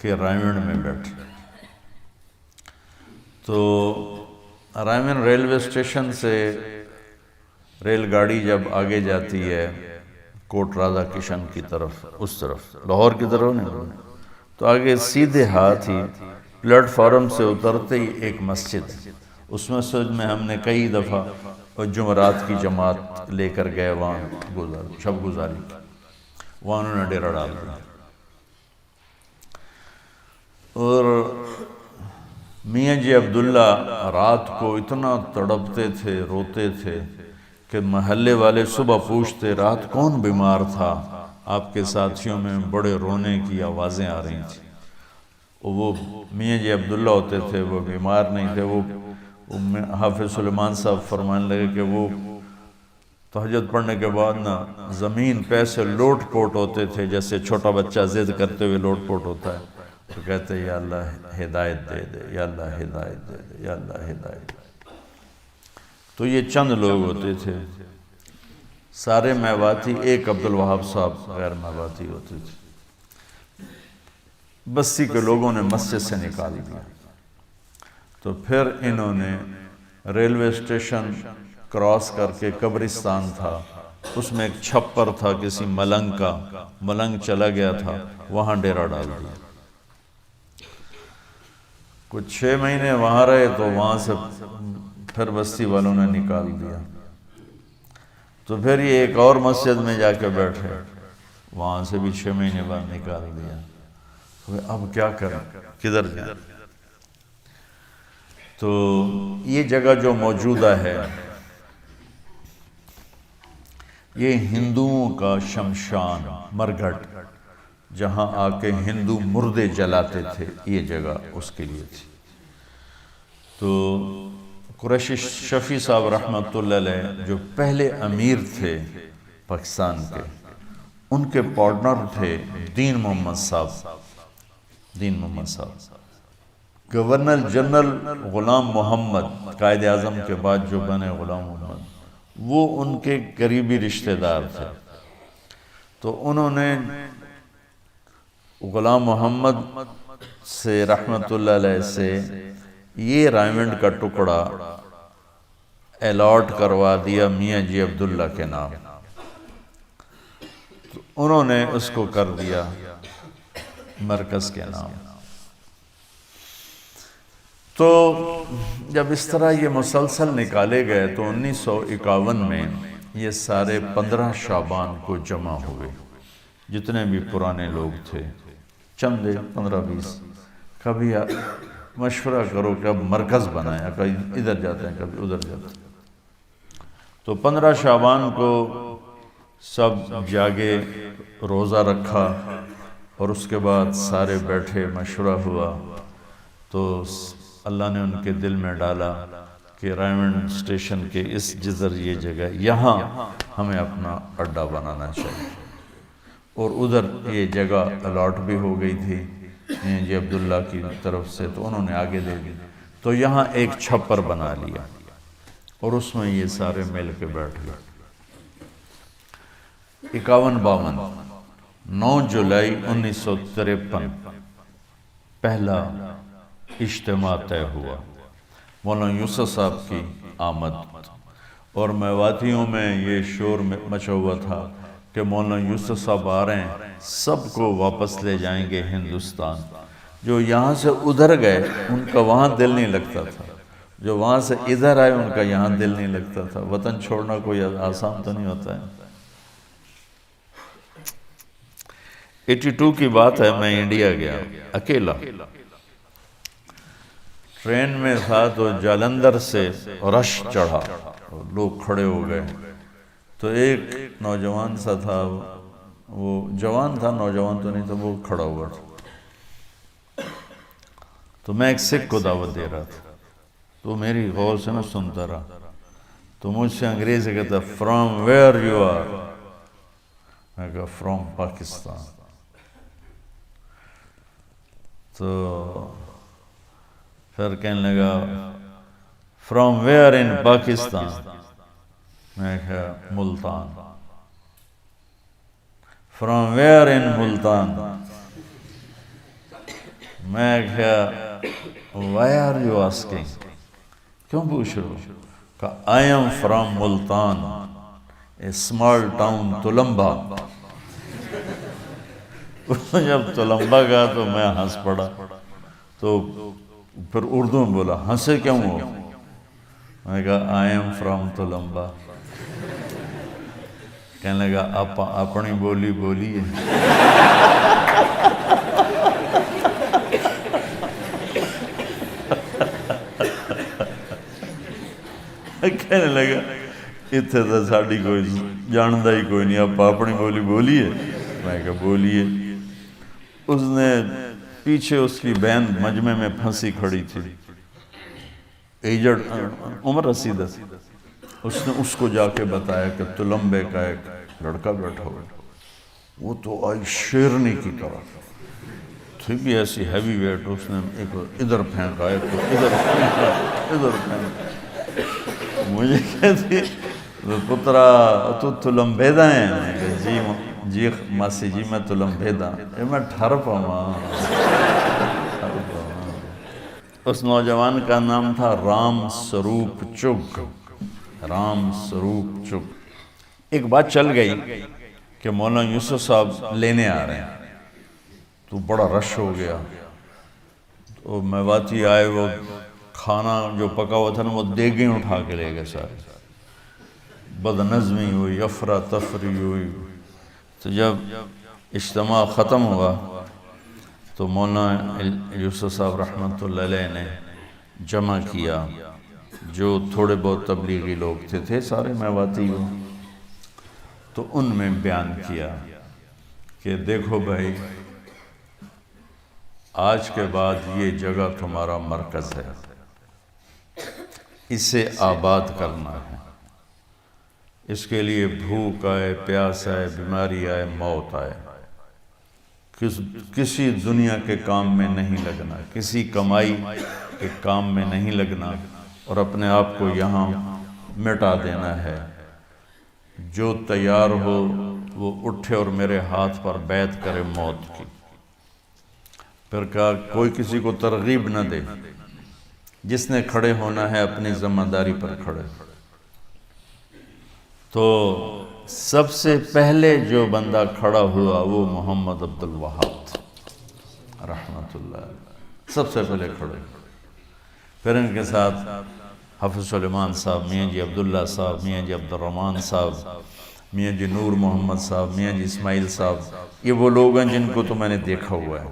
کہ رائمنڈ میں بیٹھیں۔ تو رائمنڈ ریلوے اسٹیشن سے ریل گاڑی جب آگے جاتی ہے کوٹ راجہ کشن کی طرف، اس طرف لاہور کی طرف نہیں، تو آگے سیدھے ہاتھ ہی پلیٹ فارم سے اترتے ہی ایک مسجد، اس مسجد میں ہم نے کئی دفعہ جمعرات کی جماعت لے کر گئے، وہاں شب گزاری، وہاں انہوں نے ڈیرہ ڈال دیا۔ اور میاں جی عبداللہ رات کو اتنا تڑپتے تھے، روتے تھے کہ محلے والے صبح پوچھتے رات کون بیمار تھا؟ آپ کے ساتھیوں میں بڑے رونے کی آوازیں آ رہی تھیں۔ وہ میاں جی عبداللہ ہوتے تھے، وہ بیمار نہیں تھے۔ وہ حافظ سلیمان صاحب فرمانے لگے کہ وہ تہجد پڑھنے کے بعد نا زمین پہ سے لوٹ پوٹ ہوتے تھے، جیسے چھوٹا بچہ ضد کرتے ہوئے لوٹ پوٹ ہوتا ہے، تو کہتے یا اللہ ہدایت دے دے، یا اللہ ہدایت دے دے، یا اللہ ہدایت دے دے۔ تو یہ چند لوگ ہوتے تھے، سارے میواتی، ایک عبدالوہاب صاحب غیر میواتی ہوتے تھے۔ بستی کے لوگوں نے مسجد سے نکال دیا، تو پھر انہوں نے ریلوے اسٹیشن کراس کر کے قبرستان تھا، اس میں ایک چھپر تھا کسی ملنگ کا، ملنگ چلا گیا تھا، وہاں ڈیرہ ڈال دیا۔ کچھ 6 مہینے وہاں رہے، تو وہاں سے پھر بستی والوں نے نکال دیا۔ تو پھر یہ ایک اور مسجد میں جا کے بیٹھے، وہاں سے بھی 6 مہینے بعد نکال دیا۔ اب کیا کریں، کدھر جائیں؟ تو یہ جگہ جو موجودہ ہے، یہ ہندوؤں کا شمشان، مرگھٹ، جہاں آ کے ہندو مردے جلاتے تھے، یہ جگہ اس کے لیے تھی۔ تو قریشی شفیع صاحب رحمۃ اللہ علیہ جو پہلے امیر تھے پاکستان کے، ان کے پارٹنر تھے دین محمد صاحب، دین محمد صاحب۔ گورنر جنرل غلام محمد، قائد اعظم کے بعد جو بنے غلام محمد، وہ ان کے قریبی رشتہ دار تھے۔ تو انہوں نے غلام محمد سے رحمت اللہ علیہ سے یہ رائمنڈ کا ٹکڑا الاٹ کروا دیا میاں جی عبداللہ کے نام۔ تو انہوں نے اس کو کر دیا مرکز کے نام۔ تو جب اس طرح یہ مسلسل نکالے گئے تو 1951 میں یہ سارے 15 شعبان کو جمع ہوئے، جتنے بھی پرانے لوگ تھے، چند 15-20، کبھی مشورہ کرو کہ اب مرکز بنائیں، کبھی ادھر جاتے ہیں کبھی ادھر جاتے ہیں۔ تو 15 شعبان کو سب جاگے، روزہ رکھا، اور اس کے بعد سارے بیٹھے، مشورہ ہوا، تو اللہ نے ان کے دل میں ڈالا کہ رائمنڈ اسٹیشن کے اس جزر، یہ جگہ، یہاں ہمیں اپنا اڈا بنانا چاہیے۔ اور ادھر یہ جگہ الاٹ بھی ہو گئی تھی جی عبداللہ کی طرف سے، تو انہوں نے آگے دے دی۔ تو یہاں ایک چھپر بنا لیا، اور اس میں یہ سارے مل کے بیٹھ گئے۔ 51-52 9 جولائی 1953 پہلا اجتماع طے ہوا، مولانا یوسف صاحب کی آمد، اور میواتیوں میں یہ شور مچا ہوا تھا کہ مولانا یوسف صاحب آ رہے ہیں، سب کو واپس لے جائیں گے ہندوستان۔ جو یہاں سے ادھر گئے ان کا وہاں دل نہیں لگتا تھا، جو وہاں سے ادھر آئے ان کا یہاں دل نہیں لگتا تھا۔ وطن چھوڑنا کوئی آسان تو نہیں ہوتا ہے۔ 82 کی بات ہے، میں انڈیا گیا اکیلا، ٹرین میں تھا تو جالندھر سے رش چڑھا، لوگ کھڑے ہو گئے، تو ایک نوجوان سا تھا، وہ جوان تھا، نوجوان تو نہیں تھا، وہ کھڑا ہوا تھا، تو میں ایک سکھ کو دعوت دے رہا تھا، تو میری غور سے نہ سنتا رہا، تو مجھ سے انگریزی کہتا فرام ویئر یو آر، میں کہا فرام پاکستان، تو پھر کہنے لگا فرام ویئر ان پاکستان، میں کہا ملتان، فرام ویئر ان ملتان، میں کہا وائی آر یو آسکنگ، کیوں پوچھ رہے ہو؟ کہا I am from Multan, a small town Tulamba. جب تلمبا گیا تو میں ہنس پڑا، تو پھر اردو میں بولا ہنسے کیوں ہو؟ میں کہا آئی ایم فرام تلمبا۔ کہنے لگا آپ اپنی بولی بولیے۔ کہنے لگا اتنے تو ساڑی کوئی جاندہ ہی کوئی نہیں، آپ اپنی بولی بولیے۔ میں کہا بولیے۔ اس نے پیچھے اس کی بہن مجمع میں پھنسی کھڑی تھی، ایجڈ عمر رسیدہ، اس نے اس کو جا کے بتایا کہ تلمبے کا ایک لڑکا بیٹھا ہوا، وہ تو آئی شیرنی کی طرح تھی بھی ایسی ہیوی ویٹ، اس نے ایک ادھر پھینکا، ایک ادھر پھینکا، ادھر پھینکا۔ مجھے کہتی پترا تو تلمبیدہ ہیں؟ میں کہا جی ماسی جی میں تلمبیدہ، میں ٹھر پاؤں۔ اس نوجوان کا نام تھا رام سروپ چگ، رام سروپ چگ۔ ایک بات چل گئی کہ مولانا یوسف صاحب لینے آ رہے ہیں، تو بڑا رش ہو گیا، تو میواتی آئے، وہ کھانا جو پکا ہوا تھا نا وہ دیگیں اٹھا کے لے گئے سارے، بدنظمی ہوئی، افراتفری ہوئی۔ تو جب اجتماع ختم ہوا تو مولانا یوسف صاحب رحمۃ اللہ علیہ نے جمع کیا جو تھوڑے بہت تبلیغی لوگ تھے سارے میواتی ہو، تو ان میں بیان کیا کہ دیکھو بھائی آج کے بعد یہ جگہ تمہارا مرکز ہے، اسے آباد کرنا ہے، اس کے لیے بھوک آئے، پیاس آئے، بیماری آئے، موت آئے، کسی دنیا کے کام میں نہیں لگنا، کسی کمائی کے کام میں نہیں لگنا، اور اپنے آپ کو یہاں مٹا دینا ہے۔ جو تیار ہو وہ اٹھے اور میرے ہاتھ پر بیعت کرے موت کی۔ پھر کہا کوئی کسی کو ترغیب نہ دے، جس نے کھڑے ہونا ہے اپنی ذمہ داری پر کھڑے۔ تو سب سے پہلے جو بندہ کھڑا ہوا وہ محمد عبد الوہاب رحمۃ اللہ علیہ، سب سے پہلے کھڑے۔ پھر ان کے ساتھ حافظ سلیمان صاحب، میاں جی عبداللہ صاحب، میاں جی عبد الرحمن صاحب، میاں جی نور محمد صاحب، میاں جی اسماعیل صاحب، یہ وہ لوگ ہیں جن کو تو میں نے دیکھا ہوا ہے،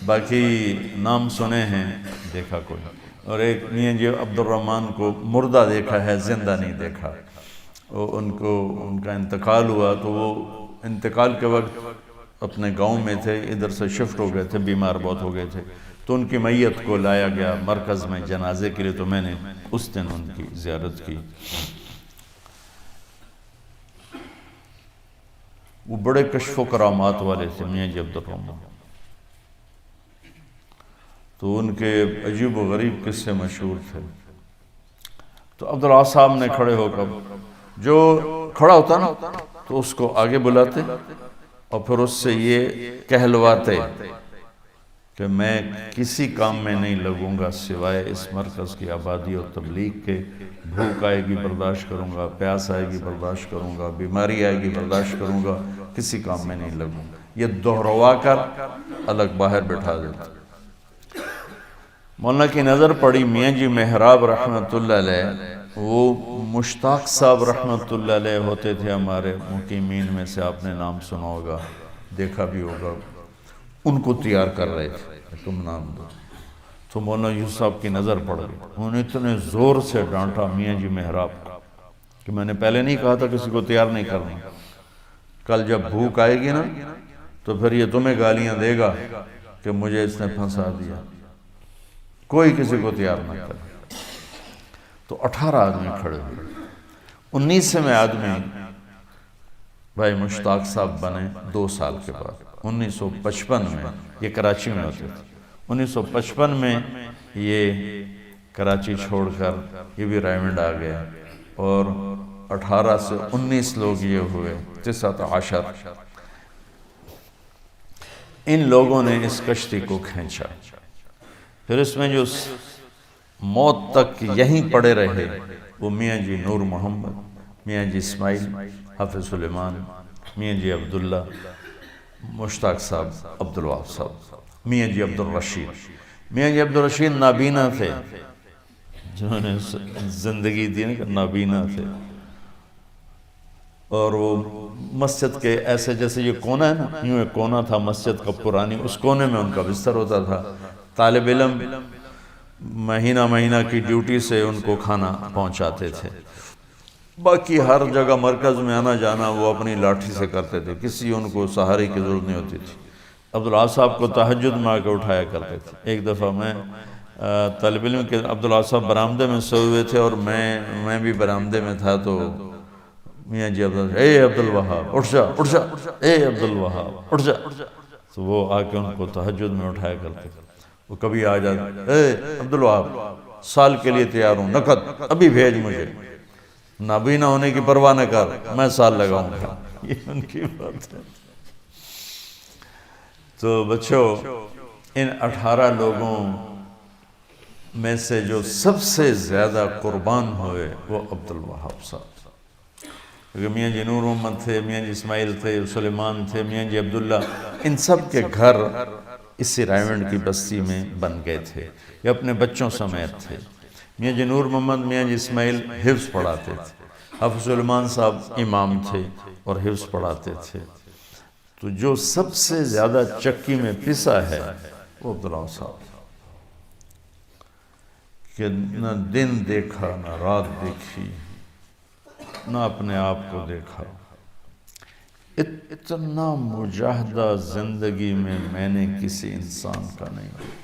باقی نام سنے ہیں، دیکھا کوئی۔ اور ایک میاں جی عبد الرحمن کو مردہ دیکھا ہے، زندہ نہیں دیکھا۔ ان کا انتقال ہوا تو وہ انتقال کے وقت اپنے گاؤں میں تھے، ادھر سے شفٹ ہو گئے تھے، بیمار بہت ہو گئے تھے، تو ان کی میت کو لایا گیا مرکز میں جنازے کے لیے، تو میں نے اس دن ان کی زیارت کی۔ وہ بڑے کشف و کرامات والے تھے میاں جی عبد الرحمن، تو ان کے عجیب و غریب قصے مشہور تھے۔ تو عبداللہ صاحب نے کھڑے ہو کر، جو کھڑا ہوتا نا تو اس کو آگے بلاتے اور پھر اس سے یہ کہلواتے کہ میں کسی کام میں نہیں لگوں گا سوائے اس مرکز کی آبادی اور تبلیغ کے۔ بھوک آئے گی برداشت کروں گا، پیاس آئے گی برداشت کروں گا، بیماری آئے گی برداشت کروں گا، کسی کام میں نہیں لگوں گا۔ یہ دہروا کر الگ باہر بٹھا دیتا۔ مولانا کی نظر پڑی میاں جی محراب رحمۃ اللہ علیہ، وہ مشتاق صاحب رحمۃ اللہ علیہ ہوتے تھے ہمارے مقیمین میں سے، آپ نے نام سنا ہوگا، دیکھا بھی ہوگا، ان کو تیار کر رہے تھے تم نام دو، تو مولانا یوسف صاحب کی نظر پڑ گئی، انہوں نے اتنے زور سے ڈانٹا میاں جی محراب کہ میں نے پہلے نہیں کہا تھا کسی کو تیار نہیں کرنا، کل جب بھوک آئے گی نا تو پھر یہ تمہیں گالیاں دے گا کہ مجھے اس نے پھنسا دیا، کوئی کسی کو تیار نہ کرے۔ تو 18 آدمی کھڑے ہوئے، 19ویں آدمی بھائی مشتاق صاحب بنے 2 سال کے بعد، 1955 میں، یہ کراچی میں ہوتے تھے، 1955 میں یہ کراچی چھوڑ کر یہ بھی رائمنڈ آ گیا، اور 18 سے 19 لوگ یہ ہوئے، 19 ان لوگوں نے اس کشتی کو کھینچا۔ پھر اس میں جو موت تک یہیں پڑے رہے وہ میاں جی نور محمد، میاں جی اسماعیل، حافظ سلیمان، میاں جی عبداللہ، مشتاق صاحب، عبدالوہاب صاحب، میاں جی عبدالرشید۔ میاں جی عبدالرشید نابینا تھے، جنہوں نے زندگی دی کہ نابینا تھے، اور وہ مسجد کے ایسے جیسے یہ کونا ہے نا، یوں ایک کونا تھا مسجد کا پرانی، اس کونے میں ان کا بستر ہوتا تھا، طالب علم مہینہ مہینہ کی ڈیوٹی سے ان کو کھانا پہنچاتے تھے، باقی ہر جگہ مرکز میں آنا جانا وہ اپنی لاٹھی سے کرتے تھے، کسی ان کو سہارے کی ضرورت نہیں ہوتی تھی۔ عبداللہ صاحب کو تہجد میں آ کے اٹھایا کرتے تھے۔ ایک دفعہ میں طالب علم کے عبداللہ صاحب برآمدے میں سوئے ہوئے تھے اور میں بھی برآمدے میں تھا، تو میاں جی اے عبدالوہاب اٹھ جا اٹھ جا، اے عبدالوہاب اٹھ جا، تو وہ آ کے ان کو تہجد میں اٹھایا کرتے تھے۔ وہ کبھی آ جاتے، اے عبدالوہاب سال کے لیے تیار ہوں، نقد ابھی بھیج مجھے، نابینا ہونے کی پرواہ نہ کر، میں سال لگاؤں گا، یہ ان کی بات ہے۔ تو بچوں، ان 18 لوگوں میں سے جو سب سے زیادہ قربان ہوئے وہ عبدالوہاب صاحب، کیونکہ میاں جی نور محمد تھے، میاں جی اسماعیل تھے، سلیمان تھے، میاں جی عبداللہ، ان سب کے گھر اسی رائمنڈ کی بستی میں بن گئے تھے، یہ اپنے بچوں سمیت تھے۔ میاں جی نور محمد، میاں جی اسماعیل حفظ پڑھاتے تھے، حافظ سلیمان صاحب امام تھے اور حفظ پڑھاتے تھے۔ تو جو سب سے زیادہ چکی میں پسا ہے وہ عبداللہ صاحب، کہ نہ دن دیکھا نہ رات دیکھی، نہ اپنے آپ کو دیکھا، اتنا مجاہدہ زندگی میں نے کسی انسان کا نہیں دیکھا۔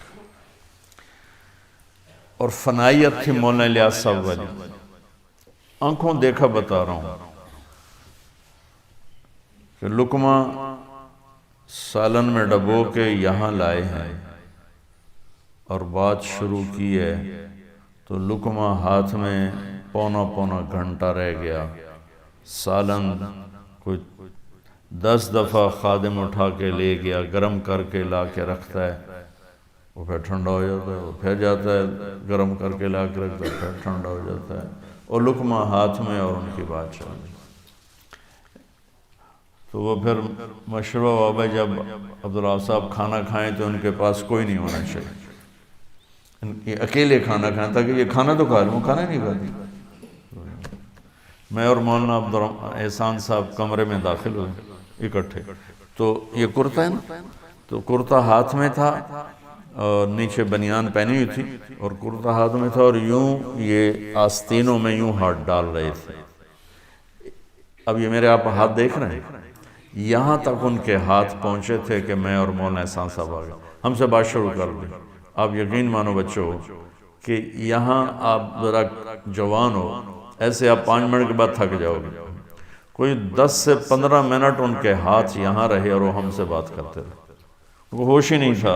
اور فنائیت تھی مولانا الیاس صاحب والی، آنکھوں دیکھا بتا رہا ہوں کہ لقمہ سالن میں ڈبو کے یہاں لائے ہیں اور بات شروع کی ہے، تو لقمہ ہاتھ میں پونا گھنٹہ رہ گیا، سالن کوئی 10 دفعہ خادم اٹھا کے لے گیا، گرم کر کے لا کے رکھتا ہے، وہ پھر ٹھنڈا ہو جاتا ہے، وہ پھر جاتا ہے گرم کر کے لا کے رکھتا ہے، پھر ٹھنڈا ہو جاتا ہے، اور لقمہ ہاتھ میں اور ان کی بات چل رہی۔ تو وہ پھر مشورہ ہوا بھائی جب عبداللہ صاحب کھانا کھائیں تو ان کے پاس کوئی نہیں ہونا چاہیے، یہ اکیلے کھانا کھائیں تاکہ یہ کھانا تو کھا لوں، کھانا نہیں کھاتی۔ میں اور مولانا احسان صاحب کمرے میں داخل ہوئے اکٹھے، تو یہ کرتا ہے نا، تو کرتا ہاتھ میں تھا اور نیچے بنیان پہنی ہوئی تھی اور کرتا ہاتھ میں تھا، اور یوں یہ آستینوں میں یوں ہاتھ ڈال رہے تھے۔ اب یہ میرے آپ ہاتھ دیکھ رہے ہیں، یہاں تک ان کے ہاتھ پہنچے تھے کہ میں اور مولانا احسان صاحب آ گئے، ہم سے بات شروع کر دی۔ آپ یقین مانو بچوں کہ یہاں آپ ذرا جوان ہو، ایسے آپ 5 منٹ کے بعد تھک جاؤ گے، کوئی 10 سے 15 منٹ ان کے ہاتھ یہاں رہے اور وہ ہم سے بات کرتے رہے، ان کو ہوش ہی نہیں تھا،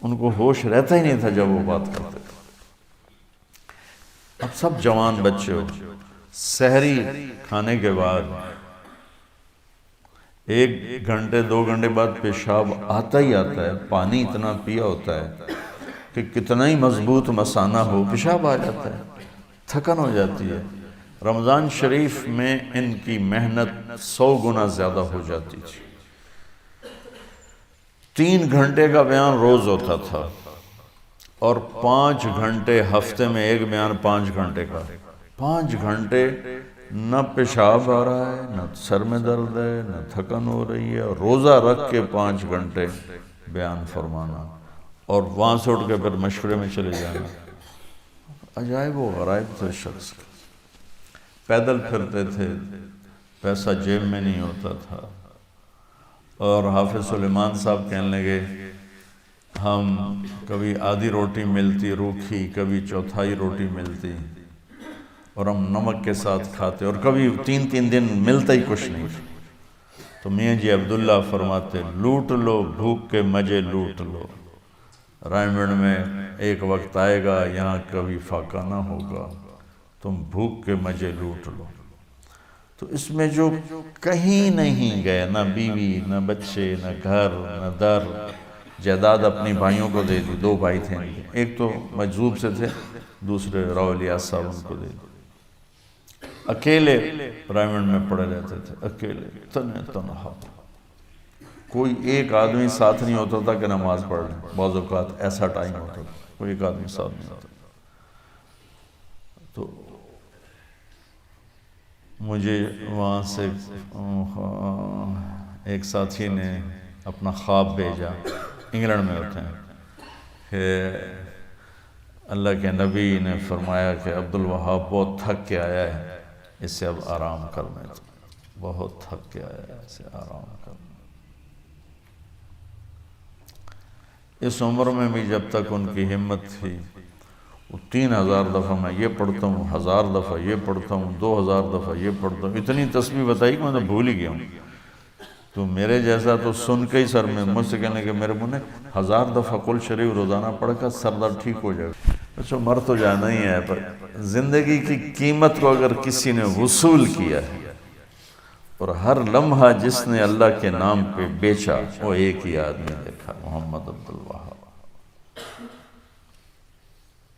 ان کو ہوش رہتا ہی نہیں تھا جب وہ بات کرتے تھے۔ اب سب جوان بچے ہو، سحری کھانے کے بعد 1 گھنٹے 2 گھنٹے بعد پیشاب آتا ہی آتا ہے، پانی اتنا پیا ہوتا ہے کہ کتنا ہی مضبوط مثانہ ہو پیشاب آ جاتا ہے، تھکن ہو جاتی ہے۔ رمضان شریف میں ان کی محنت 100 گنا زیادہ ہو جاتی تھی۔ 3 گھنٹے کا بیان روز ہوتا تھا اور 5 گھنٹے ہفتے میں ایک بیان 5 گھنٹے کا، 5 گھنٹے نہ پیشاب آ رہا ہے، نہ سر میں درد ہے، نہ تھکن ہو رہی ہے، روزہ رکھ کے 5 گھنٹے بیان فرمانا اور وہاں سے اٹھ کے پھر مشورے میں چلے جانا۔ عجائب و غرائب تھے شخص، پیدل پھرتے تھے، پیسہ جیب میں نہیں ہوتا تھا، اور حافظ سلیمان صاحب کہنے لگے ہم کبھی آدھی روٹی ملتی روکھی، کبھی چوتھائی روٹی ملتی، اور ہم نمک کے ساتھ کھاتے، اور کبھی 3 دن ملتا ہی کچھ نہیں۔ تو میاں جی عبداللہ فرماتے لوٹ لو بھوک کے مزے لوٹ لو، رائمنڈ میں ایک وقت آئے گا یہاں کبھی فاقہ نہ ہوگا، تم بھوک کے مزے لوٹ لو۔ تو اس میں جو کہیں نہیں گئے، نہ بیوی، نہ بچے، نہ گھر، نہ در، جائیداد اپنی بھائیوں کو دے دی، 2 بھائی تھے، ایک تو مجذوب سے تھے، دوسرے راولیات صاحب ان کو دے دی۔ اکیلے رائمنڈ میں پڑے رہتے تھے، اکیلے تنہا، کوئی ایک آدمی ساتھ نہیں ہوتا تھا کہ نماز پڑھ لیں۔ بعض اوقات ایسا ٹائم ہوتا تھا کوئی ایک آدمی ساتھ نہیں ہوتا۔ تو مجھے وہاں سے ایک ساتھی نے اپنا خواب بھیجا، انگلینڈ میں ہوتے ہیں، کہ اللہ کے نبی نے فرمایا کہ عبدالوہاب بہت تھک کے آیا ہے، اس سے اب آرام کرنا ہے، بہت تھک کے آیا ہے، اسے آرام کرنا۔ اس عمر میں بھی جب تک ان کی ہمت تھی، وہ 3000 دفعہ میں یہ پڑھتا ہوں، 1000 دفعہ یہ پڑھتا ہوں، 2000 دفعہ یہ پڑھتا ہوں، اتنی تسبیح بتائی کہ میں تو بھول ہی گیا ہوں۔ تو میرے جیسا تو سن کے ہی سر میں مجھ سے کہنے کہ میرے منہ نے 1000 دفعہ قل شریف روزانہ پڑھ کر سر درد ٹھیک ہو جائے گا۔ اچھا مر تو جانا ہی ہے، پر زندگی کی قیمت کو اگر کسی نے وصول کیا ہے، اور ہر لمحہ جس نے اللہ کے نام پہ بیچا، وہ ایک ہی آدمی دیکھا، محمد عبدالوہاب۔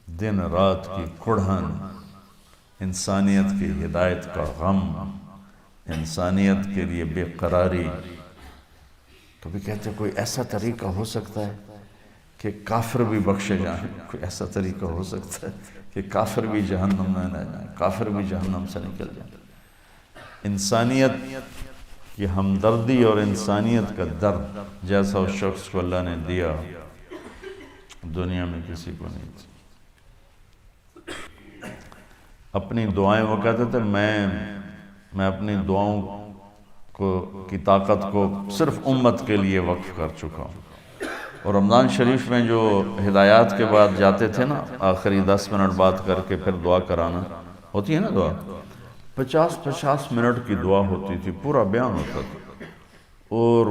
دن رات کی کڑھن، انسانیت کی ہدایت کا غم، انسانیت کے لیے بے قراری۔ کبھی کہتے کوئی ایسا طریقہ ہو سکتا ہے کہ کافر بھی بخشے جائیں، کوئی ایسا طریقہ ہو سکتا ہے کہ کافر بھی جہنم میں نہ جائیں، کافر بھی جہنم سے نکل جائیں۔ انسانیت کی ہمدردی اور انسانیت کا درد جیسا اس شخص کو اللہ نے دیا، دنیا میں کسی کو نہیں تھی۔ اپنی دعائیں وہ کہتے تھے میں اپنی دعاؤں کی طاقت کو صرف امت کے لیے وقف کر چکا ہوں۔ اور رمضان شریف میں جو ہدایات کے بعد جاتے تھے نا، آخری 10 منٹ بات کر کے پھر دعا کرانا ہوتی ہے نا، دعا 50 منٹ کی دعا ہوتی تھی، پورا بیان ہوتا تھا، اور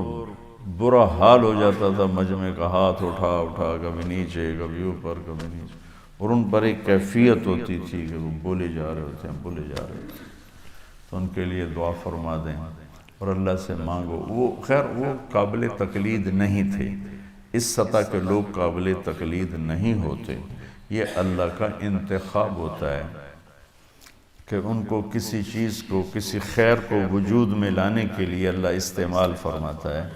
برا حال ہو جاتا تھا مجمع کا، ہاتھ اٹھا اٹھا کبھی نیچے کبھی اوپر کبھی نیچے، اور ان پر ایک کیفیت ہوتی تھی کہ وہ بولے جا رہے ہوتے ہیں بولے جا رہے ہوتے ہیں۔ تو ان کے لیے دعا فرما دیں اور اللہ سے مانگو۔ وہ خیر وہ قابل تقلید نہیں تھے، اس سطح کے لوگ قابل تقلید نہیں ہوتے، یہ اللہ کا انتخاب ہوتا ہے کہ ان کو کسی چیز کو، کسی خیر کو وجود میں لانے کے لیے اللہ استعمال فرماتا ہے۔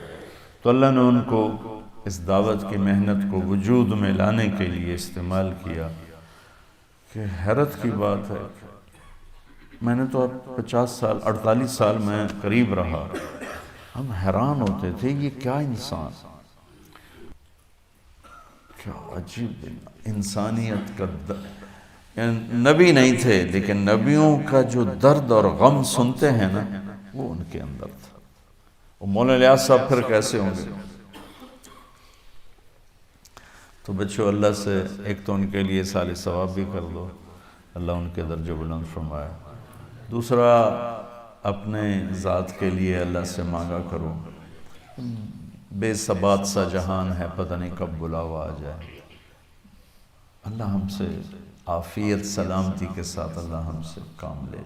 تو اللہ نے ان کو اس دعوت کی محنت کو وجود میں لانے کے لیے استعمال کیا۔ کہ حیرت کی بات ہے، میں نے تو اب 48 سال میں قریب رہا، ہم حیران ہوتے تھے یہ کیا انسان، کیا عجیب انسانیت کا نبی نہیں تھے لیکن نبیوں کا جو درد اور غم سنتے ہیں نا، وہ ان کے اندر تھا۔ وہ مولانا الیاس صاحب پھر کیسے ہوں گے؟ تو بچوں اللہ سے ایک تو ان کے لیے سال ثواب بھی کر دو، اللہ ان کے درجہ بلند فرمائے۔ دوسرا اپنے ذات کے لیے اللہ سے مانگا کرو، بے ثبات سا جہان ہے، پتہ نہیں کب بلاوا آ جائے۔ اللہ ہم سے عافیت سلامتی کے ساتھ اللہ ہم سے کام لے۔